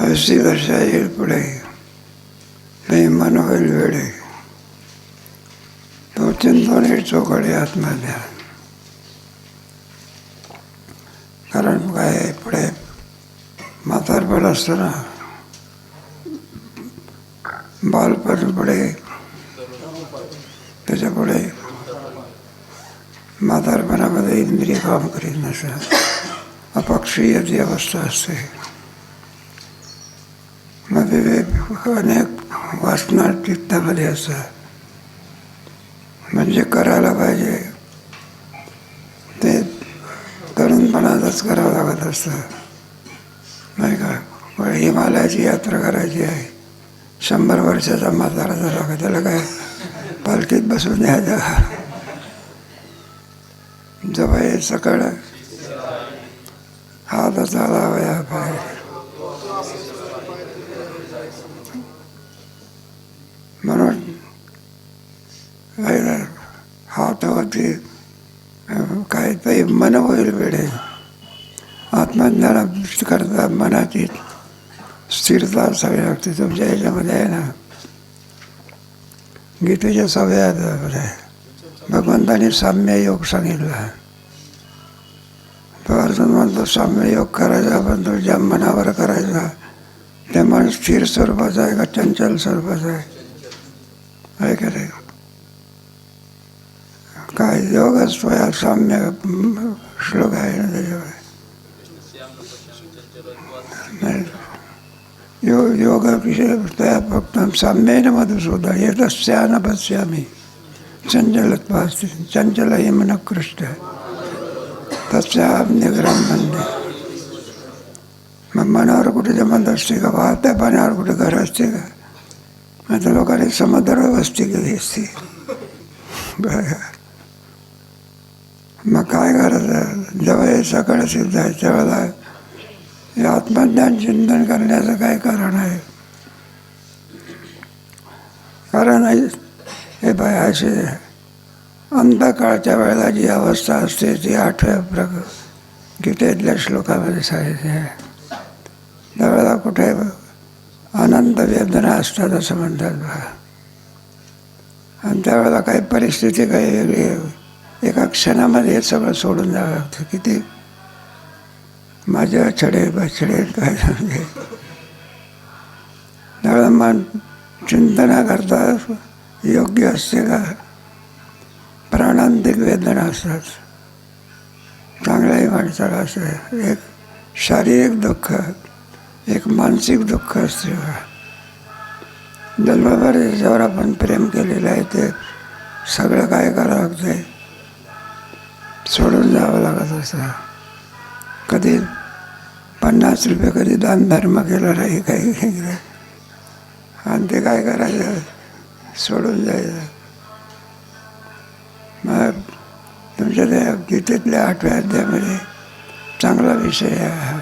80 वर्षा येईल पुढे, नाही मन होईल वेळे, तो चिंतवणे चोखडे आत्मज्ञान. कारण काय पुढे म्हातारपण असतं ना, बालपण पुढे, त्याच्या पुढे म्हातारपणामध्ये इंद्रिय काम करीत नसतात, अपक्षीय ती अवस्था असते. मग विवेक अनेक वासना चित्तामध्ये असतात. म्हणजे करायला पाहिजे ते तरुणपणातच करावं लागत असतं, नाही का. पण हिमालयाची यात्रा करायची आहे, 100 वर्षाचा म्हातारा झाला का त्याला काय पालखीत बसून द्यायचं? जवळ सकाळ हात चालावया पाय, म्हणून हात होती काय ते मन होईल वेळे. आत्मज्ञान करता मनाची स्थिरता असावी लागते. तुमच्या ह्याच्यामध्ये आहे ना, गीतेच्या 6व्या अध्यायामध्ये भगवंतांनी साम्य योग सांगितला. तो अर्जुन म्हणतो साम्य योग करायचा, पण तो ज्या मनावर करायचा ते मन स्थिर स्वरूपाचं आहे का चंचल स्वरूपाचं आहे? का रे काय योग असतो या साम्य श्लोक आहे ना त्याच्यावर. योग विषय फक्त साम्येन मधुसूदन हे तस्यान पश्यामी चंचलत्वास्ति चंचल हे मनकृष्ट तस्याग्निग्रह मंदिर. मग मनावर कुठे जमत असते का? वाहत्या पाण्यावर कुठे घर असते का? आता लोकांनी समुद्र वस्ती केली असते. मग काय करायचं? जेव्हा हे सकाळ सिद्ध आहे त्यावेळेला हे आत्मज्ञान चिंतन करण्याचं काय कारण आहे? कारण हे बाय असे अंतकाळच्या वेळेला जी अवस्था असते ती 8व्या गीतेतल्या श्लोकामध्ये सांगितली आहे. त्यावेळेला कुठे अनंत वेदना असतात असं म्हणतात बा. आणि त्यावेळेला काही परिस्थिती काही वेगळी, एका क्षणामध्ये हे सगळं सोडून जावं लागतं. किती माझ्या छडे बछडे काय सांगे. त्यावेळेला मन चिंतनाकरता योग्य असते का? प्राणांतिक वेदना असतात. चांगल्याही माणसाला असं एक शारीरिक दुःख, एक मानसिक दुःख असते. जन्मभर ज्याच्यावर आपण प्रेम केलेलं आहे ते सगळं काय करावं लागतं, सोडून जावं लागत असतं. कधी 50 रुपये कधी दान धर्म केला नाही, काही केलं आणि ते काय करायचं, सोडून जायचं. मग तुमच्या त्या गीतेतल्या 8व्या अध्यायामध्ये चांगला विषय आहे.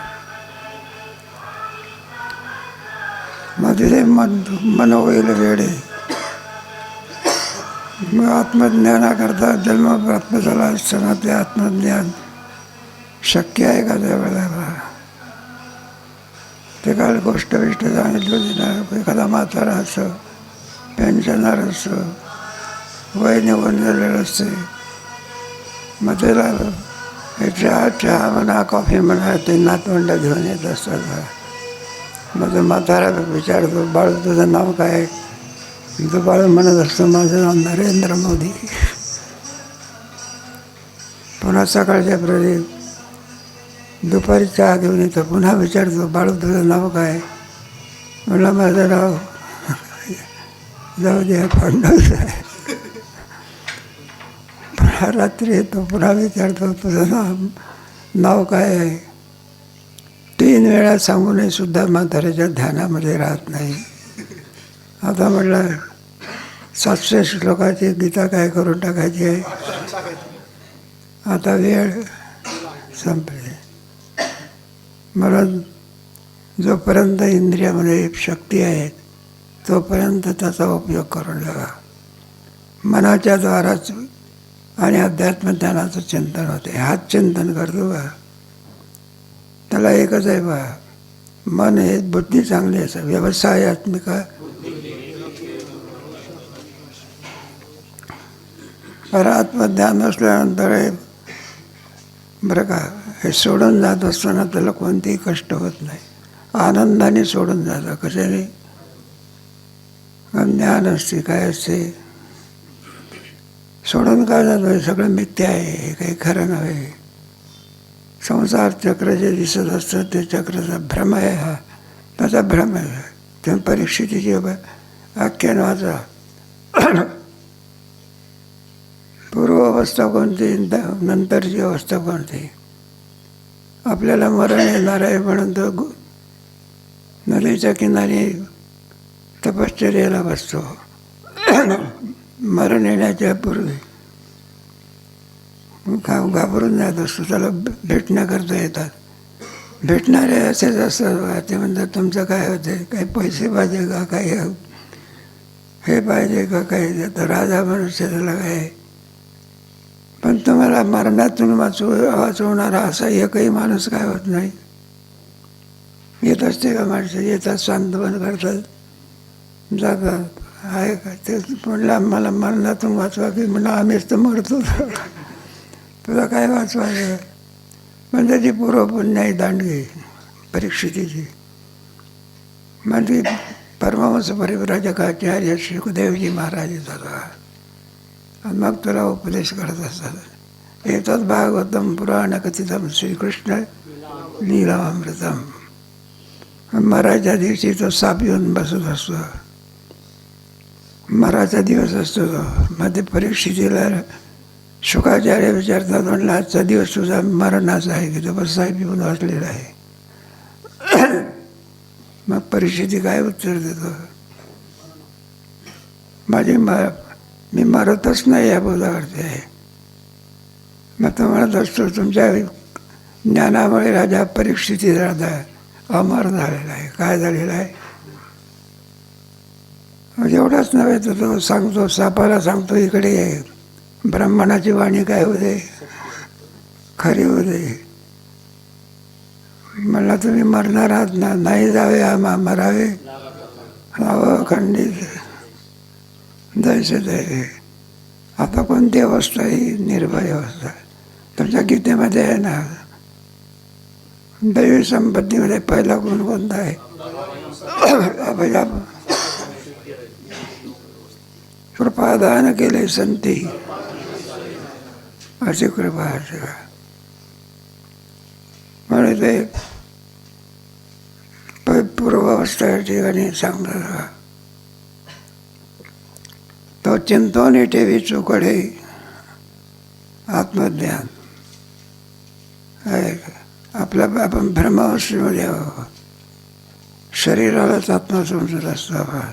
मग तिथे मन होईल वेळे. मग आत्मज्ञानाकरता जन्म प्राप्त झाला असताना ते आत्मज्ञान शक्य आहे का त्यावेळेला? ते काल गोष्ट सांगितली होती ना. एखादा म्हातारा असं पेन्शनर असं वय निघून गेलेलं असते, मग त्याला चहा म्हणा कॉफी म्हणा ते नातवंड घेऊन येत असतात. मग तो म्हातारा विचारतो, बाळ तुझं नाव काय? तो बाळ म्हणत असतं माझं नाव नरेंद्र मोदी. पुन्हा सकाळच्या प्रती दुपारी चहा घेऊन येतो, पुन्हा विचारतो बाळू तुझं नाव काय? म्हणलं माझं नाव जाऊ दे फडणवीस आहे. पुन्हा रात्री येतो, पुन्हा विचारतो तुझं नाव काय आहे? 3 वेळा सांगूनही सुद्धा म्हाताऱ्याच्या ध्यानामध्ये राहत नाही. आता म्हटलं 700 श्लोकाची गीता काय करून टाकायची आहे. आता वेळ संपली. म्हणून जोपर्यंत इंद्रियामध्ये शक्ती आहे तोपर्यंत त्याचा उपयोग करून जावा. मनाच्या द्वाराच आणि अध्यात्मज्ञानाचं चिंतन होते. हाच चिंतन करतो बा, त्याला एकच आहे बा, मन हे बुद्धी चांगली असं व्यवसायात्मिक. पर आत्मज्ञान असल्यानंतर हे बरं का, हे सोडून जात असताना त्याला कोणतेही कष्ट होत नाही, आनंदाने सोडून जातं. कशाने? ज्ञान असते, काय असते, सोडून काय जातं, हे सगळं मिथ्या आहे, हे काही खरं नव्हे. संसार चक्र जे दिसत असतं ते चक्राचा भ्रम आहे, हा त्याचा भ्रम आहे. तेव्हा परीक्षेची आख्यान वाचा. पूर्व अवस्था कोणती, नंतरची अवस्था कोणती. आपल्याला मरण येणार आहे म्हणून तो नदीच्या किनारी तपश्चर्याला बसतो. मरण येण्याच्या पूर्वी घाबरून जात असतो, त्याला भेटण्याकरता येतात. भेटणारे असेच असतात. ते म्हणतात तुमचं काय होते, काही पैसे पाहिजे का, काही हे पाहिजे का, काही तर राजा मनुष्य त्याला काय. पण तुम्हाला मरणातून वाचवणारा असा एकही माणूस काय होत नाही. येत असते का माणसं, येतात, सांत्वन करतात, जातात. आहे का ते म्हणलं आम्हाला मरणातून वाचवा, की म्हणलं आम्हीच तर मरतो, तुला काय वाचवायचं. पण त्याची पूर्वपुण्याही दांडगी परीक्षितीची. म्हणजे परमहंस परिव्राजकाचार्य सुखदेवजी महाराज झाला. आणि मग तुला उपदेश करत असतात. एतत् भागवतम पुराण कथितम श्रीकृष्ण लीलामृतम. मराच्या दिवशी तो साप येऊन बसत असतो. मराचा दिवस असतो तो. मध्ये परीक्षितीला शुकाचार्य विचारतात, म्हणलं आजचा दिवस तुझा मरणाचा आहे की तो बस साहेब येऊन वाचलेला आहे. मग परीक्षिती काय उत्तर देतो, मी मरतच नाही या बोधावरती आहे. मग तो म्हणत असतो तुमच्या ज्ञानामुळे राजा परीक्षिती राजा अमर झालेला आहे. काय झालेला आहे, एवढाच नव्हे तर तो सांगतो, सापाला सांगतो इकडे ये, ब्राह्मणाची वाणी काय होते, खरी होते. म्हणला तुम्ही मरणार आहात ना, नाही जावे आम्हा मरावे खंडित जायचं ते. आता कोणती अवस्था ही निर्भय अवस्था. तुमच्या गीतेमध्ये आहे ना, दैवी संपत्तीमध्ये पहिला गुण कोणता आहे, कृपादान केले संती अशी कृपा असते. म्हणून ते पूर्वावस्था या ठिकाणी सांगतात, तो चिंतोनी ठेवी चोकडे आत्मज्ञान आहे. आपण भ्रमावस्थेमध्ये आहोत. शरीरालाच आत्मा समजत असतो आपण.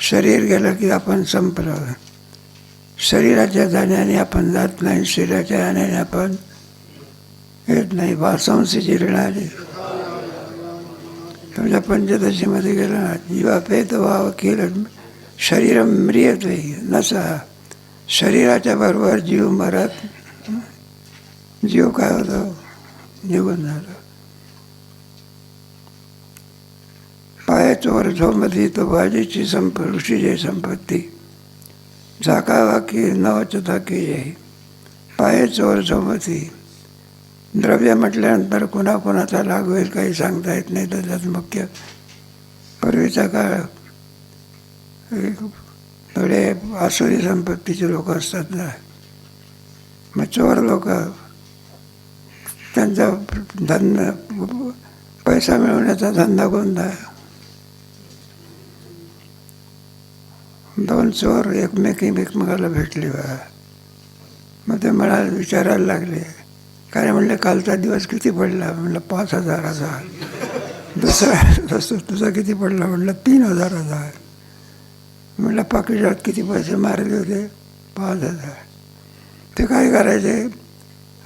शरीर गेलं की आपण संपलं. शरीराच्या जाण्याने आपण जात नाही, शरीराच्या जाण्याने आपण येत नाही. वासंसी जिरणारी तुमच्या पंचदशीमध्ये गेलं ना, जीवापेत व्हावं केलं शरीर म्रियते नसा. शरीराच्या बरोबर जीव मरत, जीव काय होतो, निघून झालं. पाय चोर झोमती तो बाजीची ऋषीची संपत्ती. झाकावा की नवचता की जय. पाय चोर झोमती. द्रव्य म्हटल्यानंतर कुणाकुणाचा लाग होईल काही सांगता येत नाही. त्याच्यात मुख्य पूर्वीचा काळ थोडे आसुरी संपत्तीचे लोक असतात ना, मग चोर लोक त्यांचा धंदा, पैसा मिळवण्याचा धंदा कोणता. दोन चोर एकमेकाला भेटले बा. मग ते मला विचारायला लागले, काय म्हणले कालचा दिवस किती पडला. म्हणलं 5,000चा. दुसरा तुझा किती पडला. म्हणलं 3,000चा. म्हणलं पाकिटात किती पैसे मारले होते. 5,000. ते काय करायचे,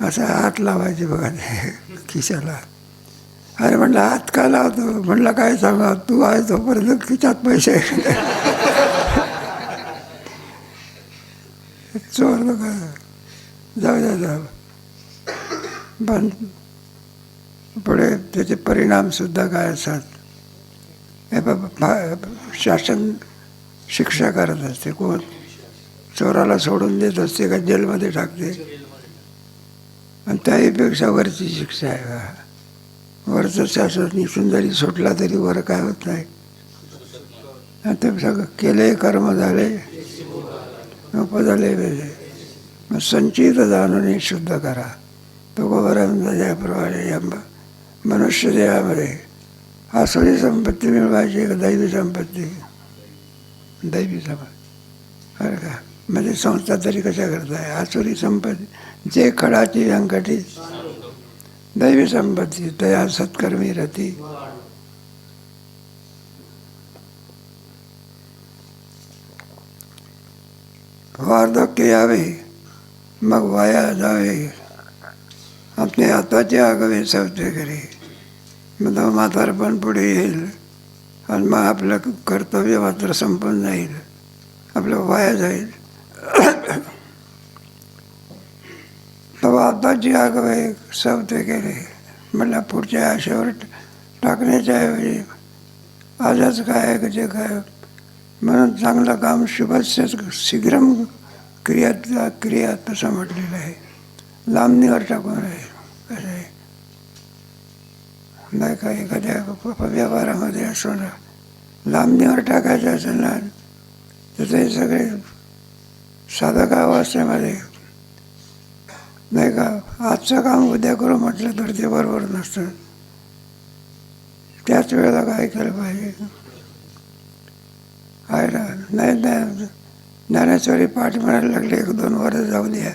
असा हात लावायचे बघा ते खिशाला. अरे म्हणलं हात का लावतो. म्हणलं काय सांगा, तू आहे तोपर्यंत खिशात पैसे. चोर लोक जाऊ द्या पण पुढे त्याचे परिणामसुद्धा काय असतात. हे शासन शिक्षा करत असते. कोण चोराला सोडून देत असते का जेलमध्ये टाकते. आणि त्याहीपेक्षा वरची शिक्षा आहे. वरचं शासन निघून जरी सुटला तरी वर काय होत नाही. आणि ते सगळं केले कर्म झाले उपजले वेळे. मग संचित जाणून शुद्ध करा. तो गोवराप्रमाणे या मनुष्य देहामध्ये आसुरी संपत्ती मिळवायची का दैवी संपत्ती. दैवी संपत्ती बरं का. म्हणजे संस्था तरी कशा करताय. आसुरी संपत्ती जे खडाची व्यंकटी. दैवी संपत्ती तया सत्कर्मी रती. वार्धक्य यावे मग वाया जावे. आपले हाताचे आगवे सवते करे. मग म्हातारपण पुढे येईल आणि मग आपलं कर्तव्य मात्र संपून जाईल. आपलं वाया जाईल. तेव्हा आताची आगवे सवते केले म्हटलं पुढच्या आशेवर टाकण्याच्या ऐवजी आजच काय जे काय म्हणून चांगलं काम शुभस्य शीघ्रम क्रिया तसं म्हटलेलं आहे. लांबणीवर टाकून आहे कसं आहे नाही का. एखाद्या व्यवहारामध्ये असो ना लांबणीवर टाकायचं असेल ना तर ते सगळे साधकावस्थेमध्ये नाही का. आजचं काम उद्या करू म्हटलं तर ते बरोबर नसतं. त्याच वेळेला काय केलं पाहिजे आहे ना. नाही ज्ञानेश्वरी पाठ म्हणायला लागले 1-2 वर्ष जाऊ द्या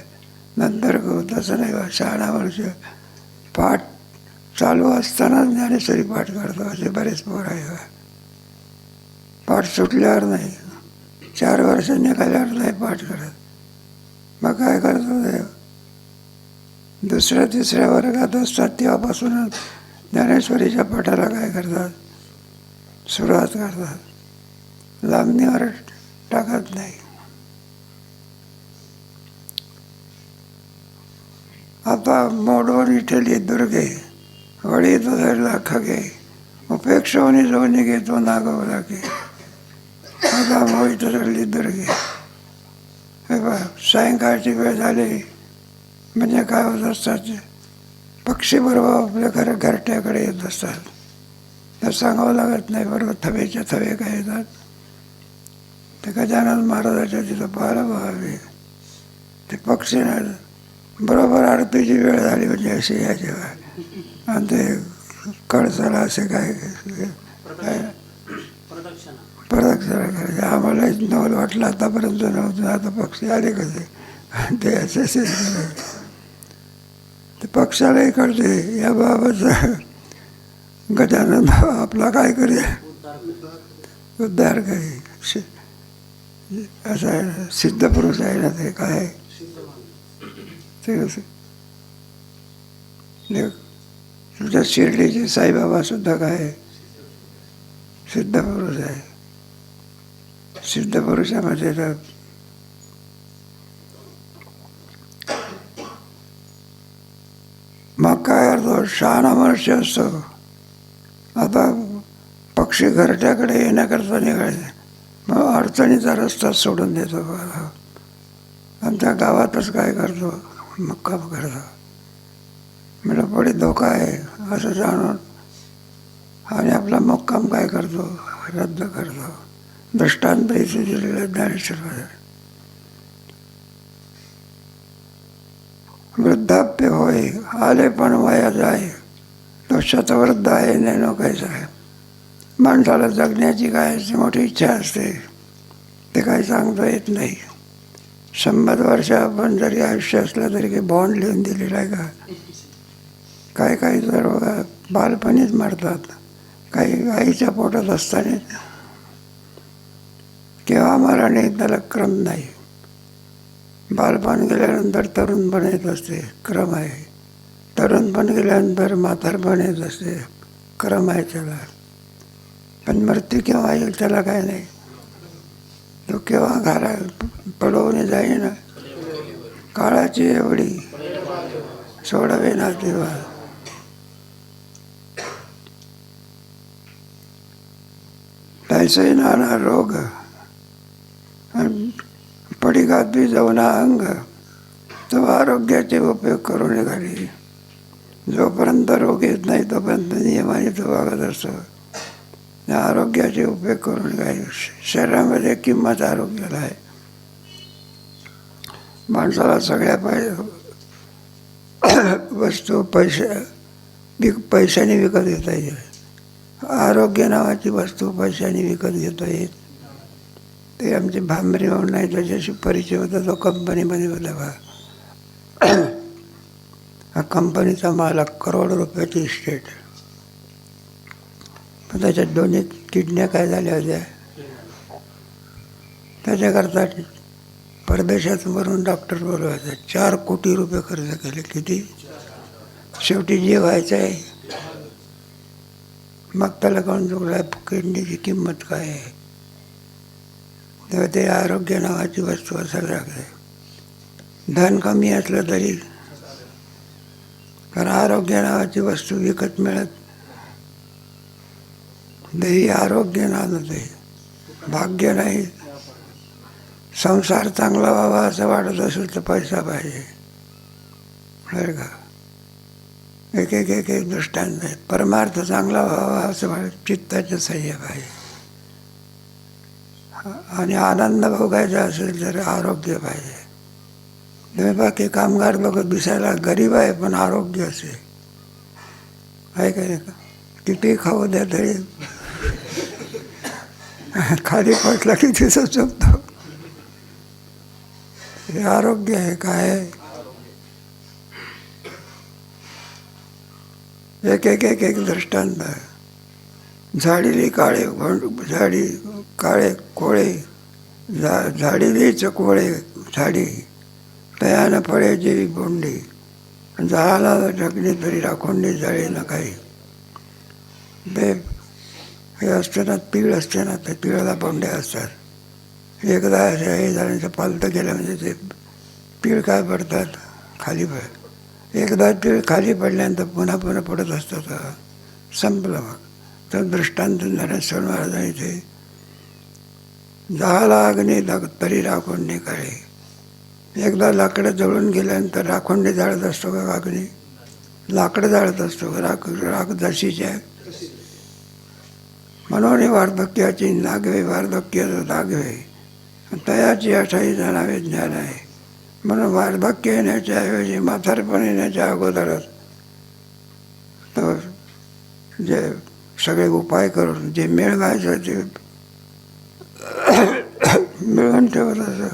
नंतर करू. तसं नाही. 6 वर्ष पाठ चालू असतानाच ज्ञानेश्वरी पाठ करतो असे बरेच पोर आहे. पाठ सुटल्यावर नाही. 4 वर्ष निघाल्यावर नाही पाठ करत. मग काय करतो ते 2ऱ्या-3ऱ्या वर्गात असतात तेव्हापासूनच ज्ञानेश्वरीच्या पाठाला काय करतात सुरुवात करतात. लांबणीवर टाकत नाही. आता मोडवणी ठेली दुर्गे वडी तो धरला खगे उपेक्षोनी जोनी घेतो नागवला की. आता मोहित धरली दुर्गे. हे बा सायंकाळची वेळ झाली म्हणजे काय होत असतात पक्षी बरोबर आपल्या घरट्याकडे येत असतात. तर सांगावं लागत नाही. बरोबर थवेच्या थवे काय येतात. ते गजानन महाराजाच्या तिथं पाहायला व्हावे ते पक्षी नाही. बरोबर आरतीची वेळ झाली म्हणजे अशी यायची आणि ते कळसाला असे काय प्रदक्षिणा करायचे. आम्हाला नवल वाटलं आतापर्यंत नव्हतं. आता पक्षी आले कसे ते असे ते पक्षालाही कळते या बाबत गजानन आपला काय करेल उद्धार करेल. असं आहे ना. सिद्ध पुरुष आहे ना ते काय ते कसं तुमच्या शिर्डीचे साईबाबा सुद्धा काय सिद्ध पुरुष आहे. सिद्ध पुरुषामध्ये तर मग काय अर्थ शहाणा मनुष्य असतो. आता पक्षी घरट्याकडे येण्याकरता निघायचे मग अडचणीचा रस्ता सोडून देतो. आणि त्या गावातच काय करतो मुक्काम करतो. म्हणजे पुढे धोका आहे असं जाणून आणि आपला मुक्काम काय करतो रद्द करतो. दृष्टांत इथे दिलेलं ज्ञानेश्वर. वृद्धाप्य होय आले पण वया जाय तो शतवृद्ध आहे नेनो कैसा आहे. माणसाला जगण्याची काय मोठी इच्छा असते ते काही सांगता येत नाही. 100 वर्ष आपण जरी आयुष्य असलं तरी काही बॉन्ड लिहून दिलेला आहे का. काही तर बालपणीच मरतात. काही आईच्या पोटात असताना केव्हा मरणे त्याला क्रम नाही. बालपण गेल्यानंतर तरुणपण येत असते क्रम आहे. तरुणपण गेल्यानंतर म्हातारपण येत असते क्रम आहे त्याला. पण मृत्यू केव्हा येईल त्याला काय नाही. तो केव्हा घाला पडवून जाईना काळाची एवढी सोडावे ना तेव्हा. तैसे नाना रोग पडिकात बी जाऊना अंग, तो आरोग्याचे उपयोग करून निघाली. जोपर्यंत रोग येत नाही तोपर्यंत नियमाने तो वागत असतो. आरोग्याचे उपयोग करून निघाली. शरीरामध्ये किंमत आरोग्याला आहे. माणसाला सगळ्या वस्तू पैशाने विकत घेता येईल. आरोग्य नावाची वस्तू पैशाने विकत घेता येईल. ते आमचे भांबरी म्हणून नाही, त्याच्याशी परिचय होता. तो कंपनीमध्ये होता बा. हा कंपनीचा मालक, करोड रुपयाची इस्टेट. पण त्याच्यात 2 किडन्या काय झाल्या होत्या. त्याच्याकरता परदेशात वरून डॉक्टर बोलवायचा. 4 कोटी रुपये खर्च केले. किती? शेवटी जे व्हायचं आहे. मग त्याला कोण चुकला, किडनीची किंमत काय आहे. तेव्हा ते आरोग्य नावाची वस्तू असायला लागते. धन कमी असलं तरी, कारण आरोग्य नावाची वस्तू विकत मिळत. देही आरोग्य नांदते, भाग्य नाही. संसार चांगला व्हावा असं वाटत असेल तर पैसा पाहिजे, बरं का. एक एक एक एक दृष्टांत आहे. परमार्थ चांगला व्हावा असं वाटत, चित्ताचं सह्य पाहिजे. आणि आनंद भोगायचा असेल तर आरोग्य पाहिजे. तुम्ही बाकी कामगार लोक दिसायला गरीब आहे पण आरोग्य असेल, आहे का नाही. किती खाऊ द्या तरी खाली पटला की तिथं झोपतो. हे आरोग्य आहे. काय आहे. एक एक एक एक दृष्टांत. झाडीली काळे काळे कोळे, झाडीली चकोळे झाडी, तयानं फळे जेवी बोंडी, झाला ढकली तरी राखोंडी जाळे ना काही. ते हे असते ना, पीळ असते ना, ते पिळाला बोंड्या असतात. एकदा हे झाडांचं पालतं केलं म्हणजे ते पीळ काय पडतात खाली. एकदा पीळ खाली पडल्यानंतर पुन्हा पुन्हा पडत असतात. संपलं. मग तर दृष्टांत ज्ञानेश्वर महाराजांनी ते झाला अग्नी तरी राखोंडी काळे. एकदा लाकडं जळून गेल्यानंतर राखोंडी जाळत असतो का अग्नी? लाकडं जाळत असतो का? राख जशीची आहे. म्हणून वार्धक्याची नागवे, वार्धक्याचं नागवे, तयाची अठाई जाणावे ज्ञान आहे. म्हणून वार्धक्य येण्याच्या ऐवजी म्हातारपण येण्याच्या अगोदरच तर जे सगळे उपाय करून जे मिळवायचं ते मिळवून ठेवत असं.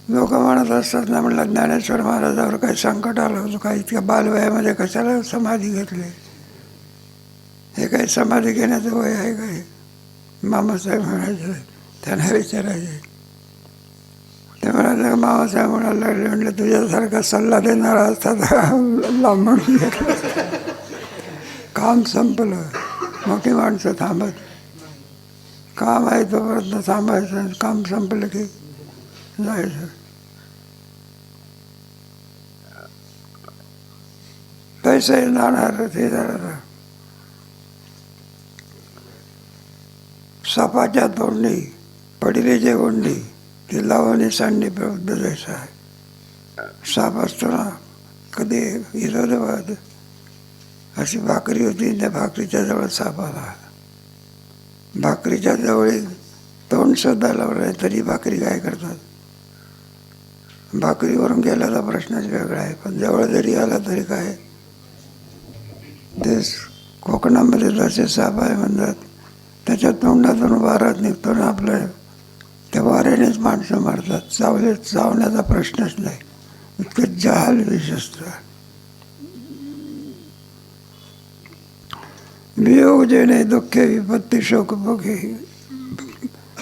लोक म्हणत असतात ना, म्हटलं ज्ञानेश्वर महाराजावर काही संकट आलं होतं का, इतक्या बालवयामध्ये कशाला समाधी घेतली. हे काही समाधी घेण्याचं वय आहे काय? मामासाहेब म्हणायचं. त्यांना विचारायचे. ते म्हणाले, मामासाहेब म्हणायला लागले, म्हटलं तुझ्यासारखा सल्ला देणारा असता तर लांबून घेतलं. काम संपलं. मोठी माणसं थांबत. काम आहे तोपर्यंत थांबायचं, काम संपलं की जायचं. पैसे जाणार ते जाणार. सापाच्या तोंडी पडली जे गोंडी, ती लावणी सांडणी प्रबुद्ध जैसा आहे. साप असतो ना, कधी विरोधाबाद अशी भाकरी होती. त्या भाकरीच्या जवळ साप आला. भाकरीच्या जवळ तोंड सुद्धा लावलं तरी भाकरी काय करतात. भाकरीवरून गेल्याचा प्रश्नच वेगळा आहे, पण जवळ जरी आला तरी काय. ते कोकणामध्ये जसे साप आहे म्हणतात, त्याच्या तोंडातून वारा निघतो ना आपलं, त्या वाऱ्यानेच माणसं मारतात. चावण्याचा प्रश्नच नाही. इतकं जहाल विष असतं. वियोग जेणे दुःखे विपत्ती शोक भोगे,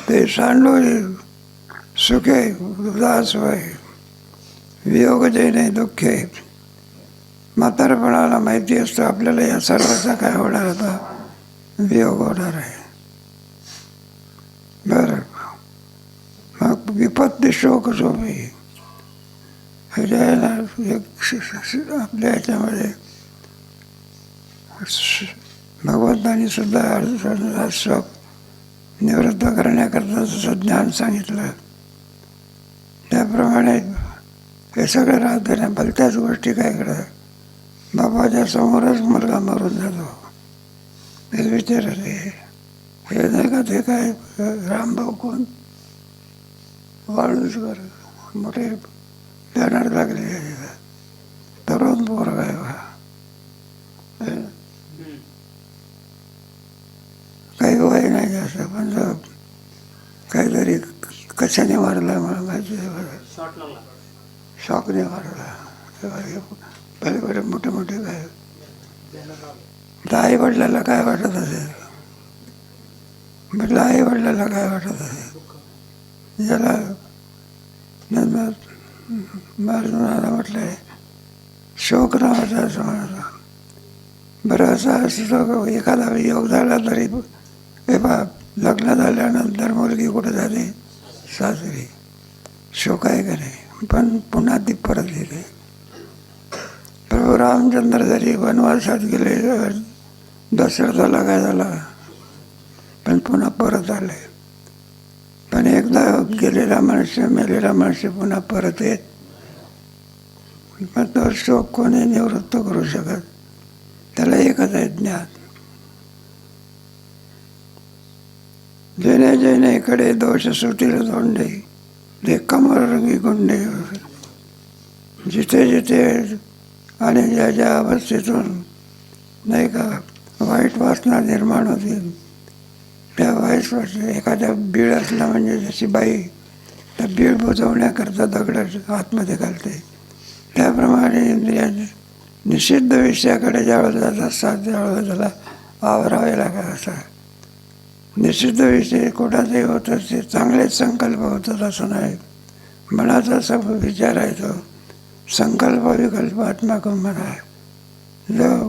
ते सांडोळे सुखे उदास वय. वियोग जेणे दुःखे. म्हातारपणाला माहिती असतं आपल्याला या सर्वाचा काय होणार, आता वियोग होणार आहे. बरं, मग विपत्ती शोक झोपी. आपल्या ह्याच्यामध्ये भगवंतानी सुद्धा शोक करण्याकरता जसं ज्ञान सांगितलं त्याप्रमाणे हे सगळं राहत नाही. भलत्याच गोष्टी काय करतात, बाबाच्या समोरच मुलगा मरून जातो. हे विचारले हे नाही का ते काय रामभाऊ कोण वाळूसकर मोठे बॅनर लागले, तरुण पोरगा आहे, काही वय नाही जास्त, पण काहीतरी कशाने मारला मला माहिती, शॉकने मारला. पलीकडे मोठे मोठे काय आई वडिलाला काय वाटत असेल, म्हटलं आई वडिलाला काय वाटत असेल, ज्याला मारणारा म्हटलंय शोक नावाचा असं म्हणाला. बरं असं असं एखादा योग झाला तरी हे बा लग्न झाल्यानंतर मुलगी कुठं झाली सासरी, शोक आहे का नाही, पण पुन्हा ती परत येते. प्रभू रामचंद्र जरी वनवासात गेले, दशरथाला काय झाला, पण पुन्हा परत आले. पण एकदा गेलेला मनुष्य मेलेला मनुष्य पुन्हा परत येत, मग तो शोक कोणी निवृत्त करू शकत, त्याला एकच आहे ज्ञान. जेणे जेणेकडे दोष सुटील तोंडे ते कमरंगी गुंडे, जिथे जिथे आणि ज्या ज्या अवस्थेतून नाही का वाईट वासना निर्माण होतील, त्या वाईट वासना एखाद्या बीळ असला म्हणजे जशी बाई त्या बीळ बुजवण्याकरता दगड आतमध्ये घालते, त्याप्रमाणे इंद्रिया निषिद्ध विषयाकडे ज्यावेळेस जात असतात त्यावेळेस त्याला आवरावे लागत असतात. निषिद्ध विषय कोणाचे होत असते, चांगलेच संकल्प होतात असं नाही. मनाचा असा विचार आहे तो संकल्प विकल्पात्मक मन आहे. जो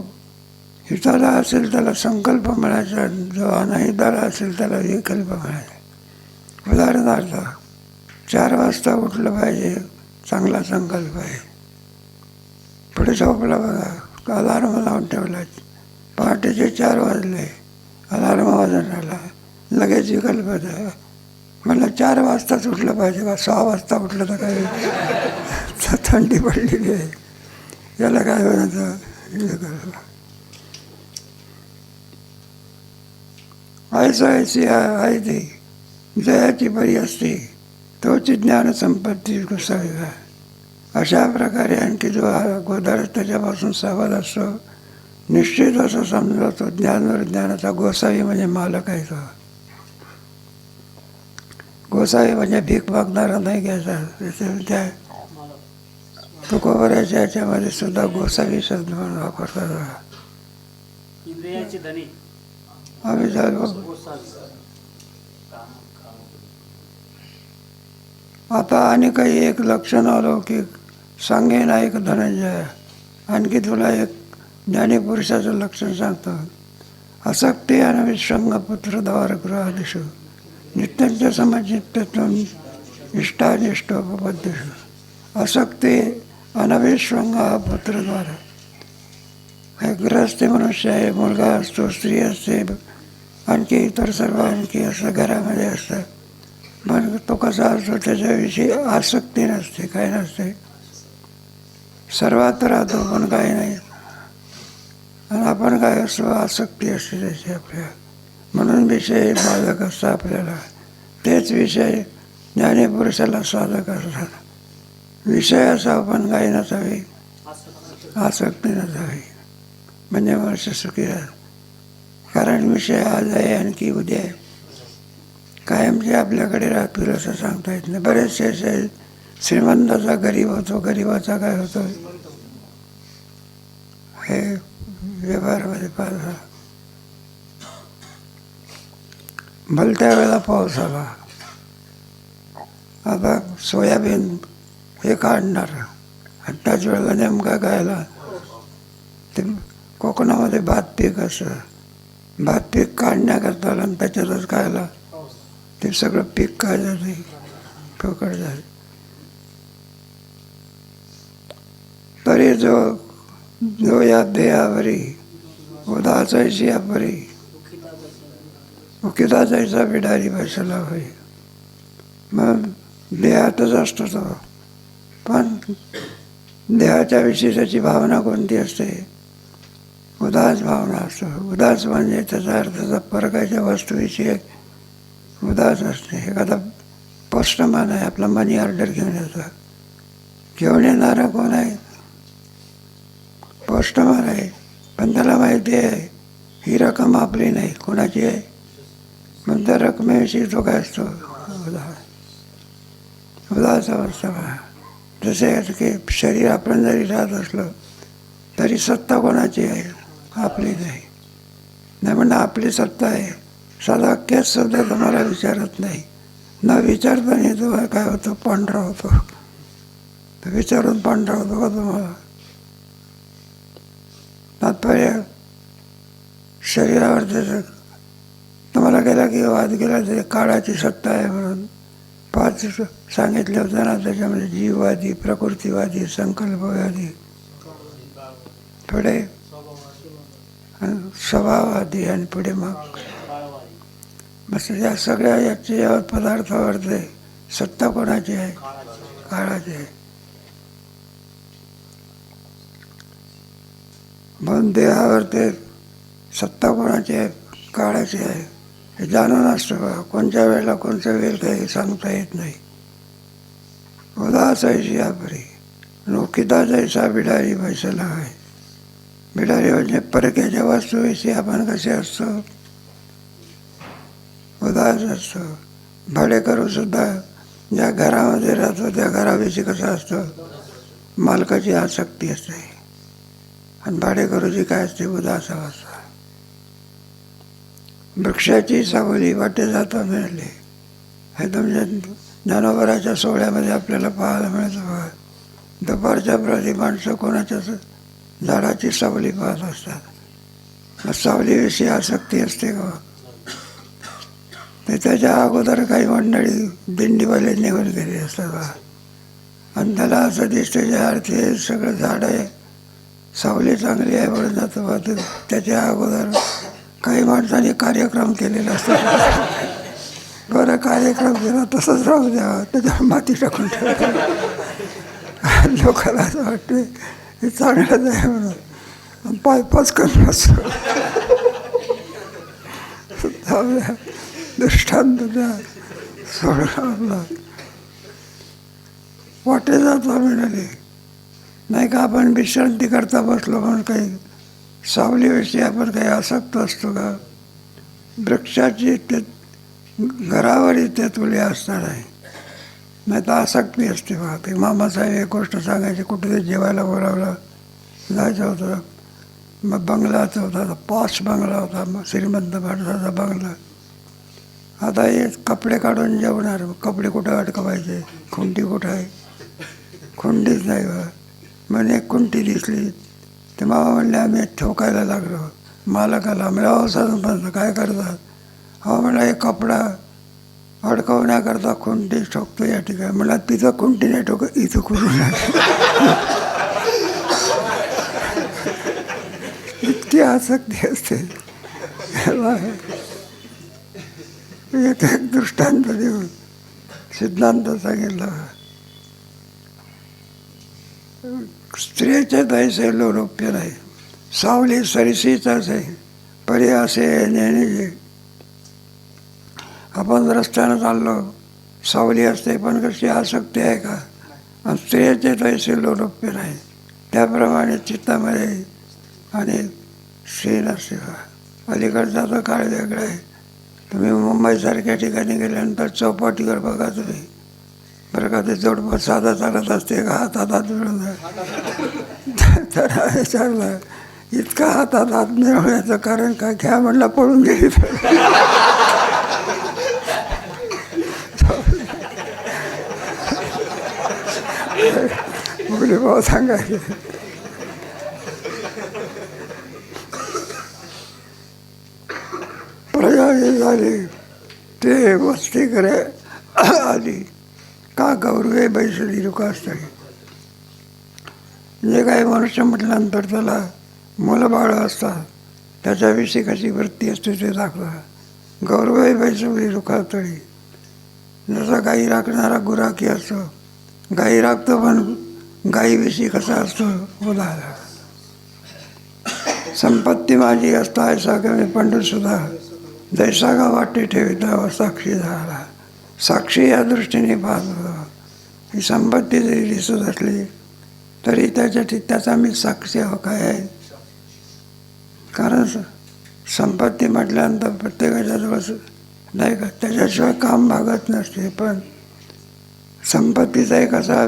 हिताला असेल त्याला संकल्प म्हणायचा, जो अनहिताला असेल त्याला विकल्प म्हणायचा. उदाहरणार्थ 4 वाजता उठलं पाहिजे, चांगला संकल्प आहे. पुढे झोपला बघा, अलार्म लावून ठेवला, पहाटेचे 4 वाजले, अलार्म वाजून राहिला, लगेच विकल्प आहे मला 4 वाजताच उठलं पाहिजे का, 6 वाजता उठलं तर काय थंडी पडलेली आहे, याला काय म्हणायचं विकल्प. ऐसी आहे ती जयाची परी असते, तोची ज्ञानसंपत्ती गोसावी का. अशा प्रकारे आणखी जो अगोदर त्याच्यापासून सावध असतो, निश्चित असं समजतो ज्ञानवर ज्ञानाचा गोसावी म्हणजे मालक आहे. तो गोसावी म्हणजे भीक मागणारा नाही घ्यायचा, त्या तुकोबऱ्याच्या याच्यामध्ये सुद्धा गोसावी शब्द म्हणून वापरतात. आम्ही झालो आता. आणि काही एक लक्षण अलौकिक सांगेन ऐक धनंजय. आणखी तुला एक ज्ञानीपुरुषाचं लक्षण सांगतो. आसक्ती अनविसंग पुत्र द्वारगृहादिषु नित्यंच समचित्तत्वं इष्टानिष्टोपपद्येषु. आसक्ती अनविसंग हा पुत्रद्वार. हे गृहस्थ मनुष्य आहे, मुलगा असतो, स्त्री असते, आणखी इतर सर्व आणखी असं घरामध्ये असतं, पण तो कसा असतो त्याच्याविषयी आसक्ती नसते, काय नसते, सर्वात राहतो पण काही नाही. आणि आपण काय असतो, आसक्ती असते त्याची आपल्या, म्हणून विषय बाधक असतात आपल्याला. तेच विषय ज्ञानीपुरुषाला साधक असतात. विषय असा पण काही नसावी, आसक्ती नसावी, म्हणजे मनुष्य सुखी राहत. कारण विषय आज आहे आणखी उद्या आहे, कायमचे आपल्याकडे राहतील असं सांगता येत नाही. बरेचसे श्रीमंताचा गरीब होतो, गरीबाचा काय होतो हे व्यवहारामध्ये पाहता. भलत्या वेळेला पाऊस आला, आता सोयाबीन हे काढणार, आणि त्याच वेळेला नेमका गायला ते कोकणामध्ये भात पीक असं, भात पीक काढण्याकरता आलं आणि त्याच्यातच खायला ते सगळं पीक काय झाले फुकट झाले. तरी जो या देहावरी उदासायची या परी उकिता जायचा बिडारी बसला होई. मग देहातच असतो तो, पण देहाच्या विषयी त्याची भावना कोणती असते? उदास भावना असतो. उदास म्हणजे त्याचा अर्थाचा परकाच्या वस्तूविषयी उदास असते. एखादा पोस्टमॅन आहे, आपला मनी ऑर्डर घेऊन येतो. घेऊन येणारा कोण आहे? पोस्टमॅन आहे. पण त्याला माहिती आहे ही रक्कम आपली नाही, कोणाची आहे. मग त्या रकमेविषयी तो काय असतो? उदास अवस्था. जसे की शरीर आपण जरी राहत असलो तरी सत्ता कोणाची आहे? आपली नाही. नाही म्हणणं आपली सत्ता आहे. साधा केस सुद्धा तुम्हाला विचारत नाही. न विचारताना तुम्हाला काय होतं? पांढरा होतो. तर विचारून पांढरा होतो का तुम्हाला? तात्पर्य शरीरावर त्याचं तुम्हाला गेला की वाद गेला तरी काळाची सत्ता आहे म्हणून 5 सांगितले होते ना. त्याच्यामध्ये जीववादी, प्रकृतीवादी, संकल्पवादी, पुढे स्वभाववादी आणि पुढे मग या सगळ्या याच्या पदार्थावर ते सत्ता कोणाची आहे? काळाची आहे. म्हणून देहावर ते सत्ता कोणाची आहे? काळाची आहे. हे जाणून असतं बा. कोणत्या वेळेला कोणत्या वेळ काही सांगता येत नाही. उदास आहे यापरी नोकिता जैसा बिडारी बैसला आहे. बिडारी म्हणजे परक्याच्या वस्तूविषयी आपण कसे असतो? उदास असतो. भाडेकरूसुद्धा ज्या घरामध्ये राहतो त्या घराविषयी कसं असतं? मालकाची आसक्ती असते. आणि भाडेकरूची काय असते? उदास अवस्था. वृक्षाची सावली वाटे जाता मिळाली हे तुमच्या ज्ञानोबराच्या सोहळ्यामध्ये आपल्याला पाहायला मिळतं बघा. दुपारच्या प्रती माणसं कोणाच्या झाडाची सावली पाहत असतात. सावलीविषयी आसक्ती असते का? त्याच्या अगोदर काही मंडळी दिंडीवाले निघून गेले असतात बा. आणि त्याला असं दिसतं जे अर्थी हे सगळं झाड आहे, सावली चांगली आहे म्हणून जातं बा. त्याच्या अगोदर काही माणसांनी कार्यक्रम केलेला असतो. बरं कार्यक्रम केला तसंच राहू द्यावा, त्याच्यावर माती टाकून ठेवा. लोकांना असं वाटते हे चांगलंच आहे म्हणून पाय पचकन असतो. दृष्टांत द्या सोडला वाटे जाता मिळाले नाही का. आपण विश्रांती करता बसलो म्हणून काही सावलीविषयी आपण काही आसक्त असतो का? वृक्षाची ते घरावरही ते तुले असणार आहे. नाही तर आसक्ती असते बघा. ते मामासाहेब एक गोष्ट सांगायची. कुठेतरी जेवायला बोलावलं जायचं होतं. मग बंगलाचा होता, पॉश बंगला होता, मग श्रीमंत माणसाचा बंगला. आता हे कपडे काढून जेवणार. कपडे कुठं अडकवायचे? खुंटी कुठं आहे? खुंटीच नाही बा. म्हणे एक खुंटी दिसली. ते मामा म्हणले आम्ही ठोकायला लागलो मालकाला. म्हणजे अहो सांगतो काय करतात? हो म्हणलं हे कपडा अडकवण्याकरता खुंटी ठोकतो या ठिकाणी. म्हणला तिथं खुंटी नाही ठोक, इथं कुठून इतकी आसक्ती असते. एक दृष्टांत देऊन सिद्धांत सांगितला. स्त्रियेचे दैसे लोलोप्य नाही. सावली सरिसीचाच आहे. परी असे नेहमी आपण रस्त्यानं चाललो सावली असते पण कशी आसक्ती आहे का? आणि स्त्रियेचे दैसे लोलोप्य नाही. त्याप्रमाणे चित्तामध्ये आणि स्त्री असते का. अलीकडचा तर काळ वेगळा आहे. तुम्ही मुंबईसारख्या ठिकाणी गेल्यानंतर चौपाटीवर बघा तुम्ही. बरं का ते जोडपं साधा चालत असते का हातात हात मिळून. त्याला विचारलं इतका हातात हात मिळवण्याचं कारण काय? घ्या म्हणला पळून गेली. मुली भाऊ सांगायचे प्रजा झाली ते वस्ती करे आली का गौरवे बैसली रुकास्तळी. जे काही मनुष्य म्हटल्यानंतर त्याला मुलं बाळं असतात त्याच्याविषयी कशी वृत्ती असते ते दाखवा. गौरवाई बैसवली रुखातळी. जसा गाई राखणारा गुराखी असतो, गाई राखतो पण गाईविषयी कसा असतो उदाहरण. संपत्ती माझी असता ऐसा कमी पंडुसुद्धा, जैसा का वाटी ठेविता साक्षी झाला. साक्षी या दृष्टीने पाहतो. ही संपत्ती जरी दिसत असली तरी त्याचा मी साक्षी काय आहे. कारण संपत्ती म्हटल्यानंतर प्रत्येकाच्या जवळ नाही का त्याच्याशिवाय काम भागत नसते. पण संपत्तीचा एक असा